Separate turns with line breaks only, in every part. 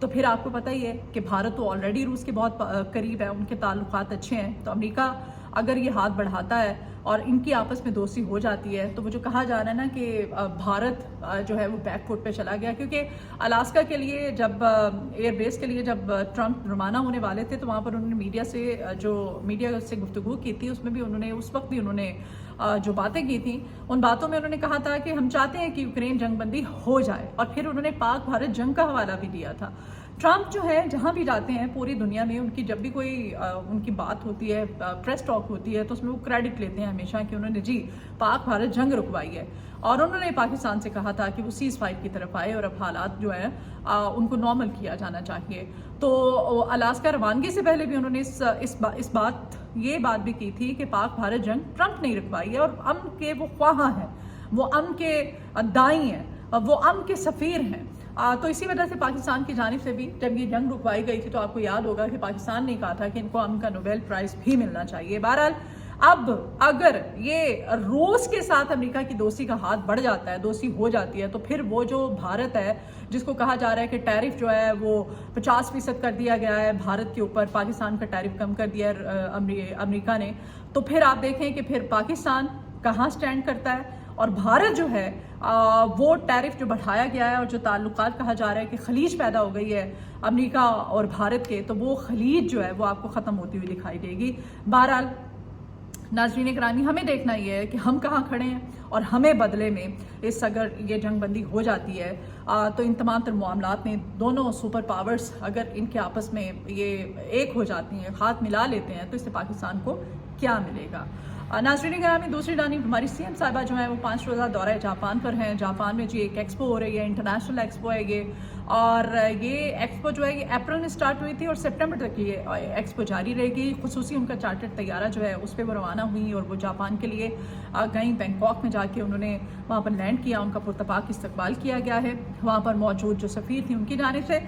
تو پھر آپ کو پتہ ہی ہے کہ بھارت تو آلریڈی روس کے بہت قریب ہے، ان کے تعلقات اچھے ہیں، تو امریکہ اگر یہ ہاتھ بڑھاتا ہے اور ان کی آپس میں دوستی ہو جاتی ہے تو وہ جو کہا جا رہا ہے نا کہ بھارت جو ہے وہ بیک فٹ پہ چلا گیا، کیونکہ الاسکا کے لیے جب ایئر بیس کے لیے جب ٹرمپ روانہ ہونے والے تھے تو وہاں پر انہوں نے میڈیا سے گفتگو کی تھی، اس میں بھی اس وقت بھی انہوں نے جو باتیں کی تھیں ان باتوں میں انہوں نے کہا تھا کہ ہم چاہتے ہیں کہ یوکرین جنگ بندی ہو جائے، اور پھر انہوں نے پاک بھارت جنگ کا حوالہ بھی دیا تھا۔ ٹرمپ جو ہے جہاں بھی جاتے ہیں پوری دنیا میں ان کی جب بھی کوئی ان کی بات ہوتی ہے، پریس ٹاک ہوتی ہے، تو اس میں وہ کریڈٹ لیتے ہیں ہمیشہ کہ انہوں نے جی پاک بھارت جنگ رکوائی ہے، اور انہوں نے پاکستان سے کہا تھا کہ وہ سیز فائر کی طرف آئے اور اب حالات جو ہے ان کو نارمل کیا جانا چاہیے۔ تو الاسکا روانگی سے پہلے بھی انہوں نے یہ بات بھی کی تھی کہ پاک بھارت جنگ ٹرمپ نہیں رکوائی ہے، اور امن کے وہ خواہاں ہیں، وہ امن کے دائیں ہیں، وہ امن کے سفیر ہیں۔ تو اسی وجہ سے پاکستان کی جانب سے بھی جب یہ جنگ رکوائی گئی تھی تو آپ کو یاد ہوگا کہ پاکستان نے کہا تھا کہ ان کو امن کا نوبیل پرائز بھی ملنا چاہیے۔ بہرحال اب اگر یہ روس کے ساتھ امریکہ کی دوستی کا ہاتھ بڑھ جاتا ہے، دوستی ہو جاتی ہے، تو پھر وہ جو بھارت ہے جس کو کہا جا رہا ہے کہ ٹیرف جو ہے وہ 50% کر دیا گیا ہے بھارت کے اوپر، پاکستان کا ٹیرف کم کر دیا ہے امریکہ نے، تو پھر آپ دیکھیں کہ پھر پاکستان کہاں سٹینڈ کرتا ہے، اور بھارت جو ہے وہ ٹیرف جو بڑھایا گیا ہے اور جو تعلقات کہا جا رہا ہے کہ خلیج پیدا ہو گئی ہے امریکہ اور بھارت کے، تو وہ خلیج جو ہے وہ آپ کو ختم ہوتی ہوئی دکھائی دے گی۔ بہرحال ناظرین گرامی، ہمیں دیکھنا یہ ہے کہ ہم کہاں کھڑے ہیں، اور ہمیں بدلے میں اگر یہ جنگ بندی ہو جاتی ہے تو ان تمام تر معاملات میں دونوں سپر پاورز اگر ان کے آپس میں یہ ایک ہو جاتی ہیں، ہاتھ ملا لیتے ہیں، تو اس سے پاکستان کو کیا ملے گا۔ ناظرین گرامی، دوسری جانب ہماری سی ایم صاحبہ جو ہیں وہ 5 روزہ دورہ جاپان پر ہیں۔ جاپان میں جی ایک ایکسپو ہو رہی ہے، انٹرنیشنل ایکسپو ہے یہ، اور یہ ایکسپو جو ہے یہ اپریل میں سٹارٹ ہوئی تھی اور سپٹمبر تک یہ ایکسپو جاری رہے گی۔ خصوصی ان کا چارٹرڈ طیارہ جو ہے اس پہ وہ روانہ ہوئی اور وہ جاپان کے لیے گئیں، بینکاک میں جا کے انہوں نے وہاں پر لینڈ کیا، ان کا پرتپاک استقبال کیا گیا ہے وہاں پر موجود جو سفیر تھی ان کی جانب سے،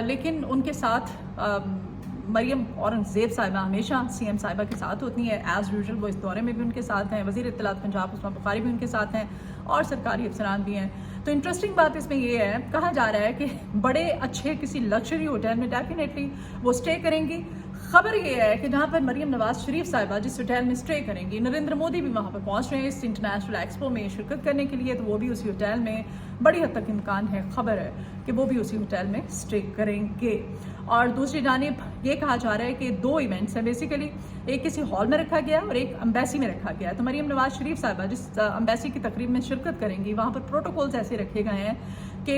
لیکن ان کے ساتھ مریم اورنگزیب صاحبہ ہمیشہ سی ایم صاحبہ کے ساتھ ہوتی ہیں ایز یوزول، وہ اس دورے میں بھی ان کے ساتھ ہیں، وزیر اطلاعات پنجاب عثمان بخاری بھی ان کے ساتھ ہیں، اور سرکاری افسران بھی ہیں۔ تو انٹرسٹنگ بات اس میں یہ ہے، کہا جا رہا ہے کہ بڑے اچھے کسی لگژری ہوٹل میں ڈیفینیٹلی وہ اسٹے کریں گی۔ خبر یہ ہے کہ جہاں پر مریم نواز شریف صاحبہ جس ہوٹل میں اسٹے کریں گی، نریندر مودی بھی وہاں پر پہنچ رہے ہیں اس انٹرنیشنل ایکسپو میں شرکت کرنے کے لیے، تو وہ بھی اسی ہوٹل میں بڑی حد تک امکان ہے، خبر ہے کہ وہ بھی اسی ہوٹل میں اسٹے کریں گے۔ اور دوسری جانب یہ کہا جا رہا ہے کہ 2 ایونٹس ہیں بیسیکلی، ایک کسی ہال میں رکھا گیا اور ایک امبیسی میں رکھا گیا ہے۔ تو مریم نواز شریف صاحبہ جس امبیسی کی تقریب میں شرکت کریں گی، وہاں پر پروٹوکولز ایسے رکھے گئے ہیں کہ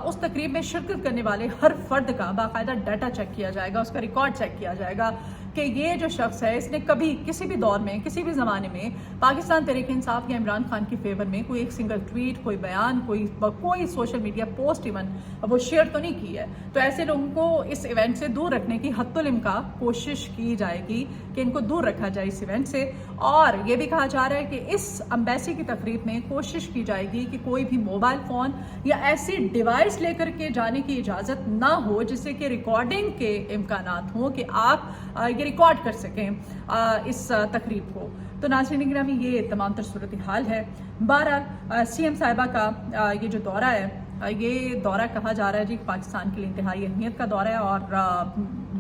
اس تقریب میں شرکت کرنے والے ہر فرد کا باقاعدہ ڈیٹا چیک کیا جائے گا، اس کا ریکارڈ چیک کیا جائے گا کہ یہ جو شخص ہے اس نے کبھی کسی بھی دور میں کسی بھی زمانے میں پاکستان تحریک انصاف یا عمران خان کی فیور میں کوئی ایک سنگل ٹویٹ، کوئی بیان، کوئی سوشل میڈیا پوسٹ ایون وہ شیئر تو نہیں کی ہے۔ تو ایسے لوگوں کو اس ایونٹ سے دور رکھنے کی حتی الامکان کوشش کی جائے گی کہ ان کو دور رکھا جائے اس ایونٹ سے، اور یہ بھی کہا جا رہا ہے کہ اس امبیسی کی تقریب میں کوشش کی جائے گی کہ کوئی بھی موبائل فون یا ایسی ڈیوائس لے کر کے جانے کی اجازت نہ ہو جس سے کہ ریکارڈنگ کے امکانات ہوں کہ آپ یہ ریکارڈ کر سکیں اس تقریب کو۔ تو ناظرین گرامی، یہ تمام تر صورتحال ہے۔ بہرحال سی ایم صاحبہ کا یہ جو دورہ ہے، یہ دورہ کہا جا رہا ہے جی پاکستان کے لیے انتہائی اہمیت کا دورہ ہے، اور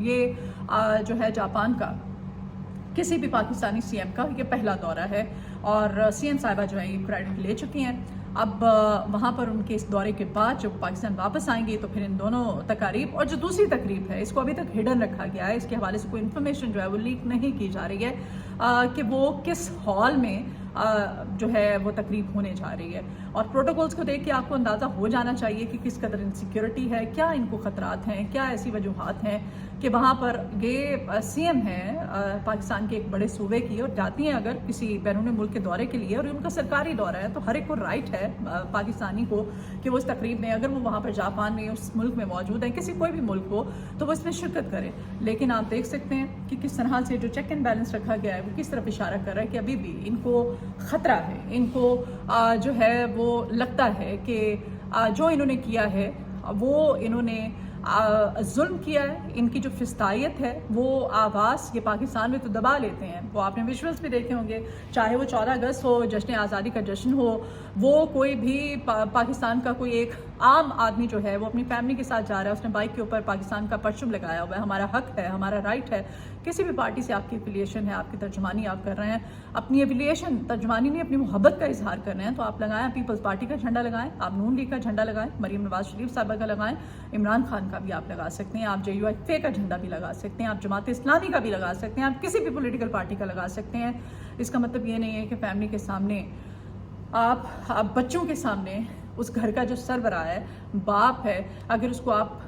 یہ جو ہے جاپان کا کسی بھی پاکستانی سی ایم کا یہ پہلا دورہ ہے، اور سی ایم صاحبہ جو ہے یہ کریڈٹ لے چکی ہیں۔ اب وہاں پر ان کے اس دورے کے بعد جب پاکستان واپس آئیں گے تو پھر ان دونوں تقاریب، اور جو دوسری تقریب ہے اس کو ابھی تک ہڈن رکھا گیا ہے، اس کے حوالے سے کوئی انفارمیشن جو ہے وہ لیک نہیں کی جا رہی ہے کہ وہ کس ہال میں جو ہے وہ تقریب ہونے جا رہی ہے، اور پروٹوکولز کو دیکھ کے آپ کو اندازہ ہو جانا چاہیے کہ کس قدر انسیکیورٹی ہے، کیا ان کو خطرات ہیں، کیا ایسی وجوہات ہیں کہ وہاں پر یہ سی ایم ہیں پاکستان کے ایک بڑے صوبے کی، اور جاتی ہیں اگر کسی بیرون ملک کے دورے کے لیے، اور ان کا سرکاری دورہ ہے تو ہر ایک کو رائٹ ہے پاکستانی کو کہ وہ اس تقریب میں اگر وہ وہاں پر جاپان میں اس ملک میں موجود ہیں، کسی کوئی بھی ملک ہو، تو وہ اس میں شرکت کرے۔ لیکن آپ دیکھ سکتے ہیں کہ کس طرح سے جو چیک اینڈ بیلنس رکھا گیا ہے وہ کس طرف اشارہ کر رہا ہے کہ ابھی بھی ان کو خطرہ ہے، ان کو جو ہے وہ لگتا ہے کہ جو انہوں نے کیا ہے وہ انہوں نے ظلم کیا ہے، ان کی جو فسطائیت ہے وہ آواز یہ پاکستان میں تو دبا لیتے ہیں. وہ آپ نے ویژولز بھی دیکھے ہوں گے، چاہے وہ 14 اگست ہو، جشن آزادی کا جشن ہو، وہ کوئی بھی پاکستان کا کوئی ایک عام آدمی جو ہے وہ اپنی فیملی کے ساتھ جا رہا ہے، اس نے بائک کے اوپر پاکستان کا پرچم لگایا ہوا ہے. ہمارا حق ہے، ہمارا رائٹ ہے. کسی بھی پارٹی سے آپ کی افیلیشن ہے، آپ کی ترجمانی آپ کر رہے ہیں، اپنی افیلیشن ترجمانی نہیں، اپنی محبت کا اظہار کر رہے ہیں تو آپ لگائیں، پیپلز پارٹی کا جھنڈا لگائیں، آپ نون لیگ کا جھنڈا لگائیں، مریم نواز شریف صاحبہ کا لگائیں، عمران خان کا بھی آپ لگا سکتے ہیں، آپ JUIF کا جھنڈا بھی لگا سکتے ہیں، آپ جماعت اسلامی کا بھی لگا سکتے ہیں، آپ کسی بھی پولیٹیکل پارٹی کا لگا سکتے ہیں. اس کا مطلب یہ نہیں ہے کہ فیملی کے سامنے آپ بچوں کے سامنے اس گھر کا جو سربراہ ہے، باپ ہے، اگر اس کو آپ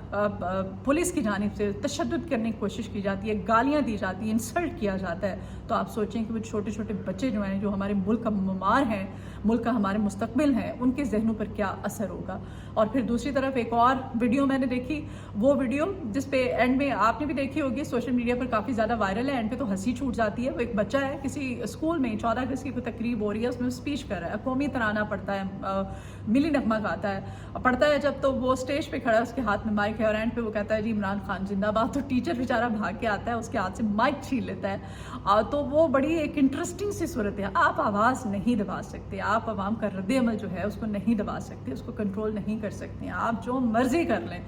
پولیس کی جانب سے تشدد کرنے کی کوشش کی جاتی ہے، گالیاں دی جاتی ہیں، انسلٹ کیا جاتا ہے، تو آپ سوچیں کہ وہ چھوٹے چھوٹے بچے جو ہیں، جو ہمارے ملک کا معمار ہیں، ملک کا ہمارے مستقبل ہیں، ان کے ذہنوں پر کیا اثر ہوگا. اور پھر دوسری طرف ایک اور ویڈیو میں نے دیکھی، وہ ویڈیو جس پہ اینڈ میں آپ نے بھی دیکھی ہوگی، سوشل میڈیا پر کافی زیادہ وائرل ہے، اینڈ پہ تو ہنسی چھوٹ جاتی ہے. وہ ایک بچہ ہے، کسی اسکول میں 14 اگست کی کوئی تقریب ہو رہی ہے، اس میں اسپیچ کر رہا ہے، قومی ترانہ پڑھتا ہے، ملی نغمہ گاتا ہے، پڑھتا ہے جب تو وہ اسٹیج پہ کھڑا ہے، اس کے ہاتھ میں مائک ہے، اور اینڈ پہ وہ کہتا ہے جی عمران خان زندہ باد. تو ٹیچر بیچارہ بھاگ کے آتا ہے، اس کے ہاتھ سے مائک چھین لیتا ہے. تو وہ بڑی ایک انٹرسٹنگ سی صورت ہے. آپ آواز نہیں دبا سکتے، آپ عوام کا رد عمل جو ہے اس کو نہیں دبا سکتے، اس کو کنٹرول نہیں کر سکتے. آپ جو مرضی کر لیں،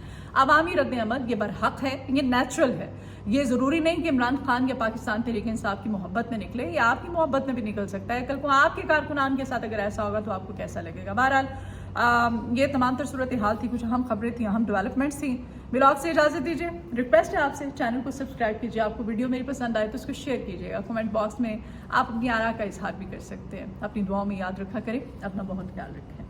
عوامی رد عمل یہ برحق ہے، یہ نیچرل ہے. یہ ضروری نہیں کہ عمران خان یا پاکستان تحریک انصاف کی محبت میں نکلے، یہ آپ کی محبت میں بھی نکل سکتا ہے. کل کو آپ کے کارکنان کے ساتھ اگر ایسا ہوگا تو آپ کو کیسا لگے گا. بہرحال یہ تمام تر صورتحال تھی، کچھ اہم خبریں تھیں، اہم ڈیولپمنٹس تھیں. ولاگ سے اجازت دیجیے، ریکویسٹ ہے آپ سے چینل کو سبسکرائب کیجیے. آپ کو ویڈیو میری پسند آئے تو اس کو شیئر کیجیے گا. کمنٹ باکس میں آپ اپنی آراء کا اظہار بھی کر سکتے ہیں. اپنی دعاؤں میں یاد رکھا کریں. اپنا بہت خیال رکھیں.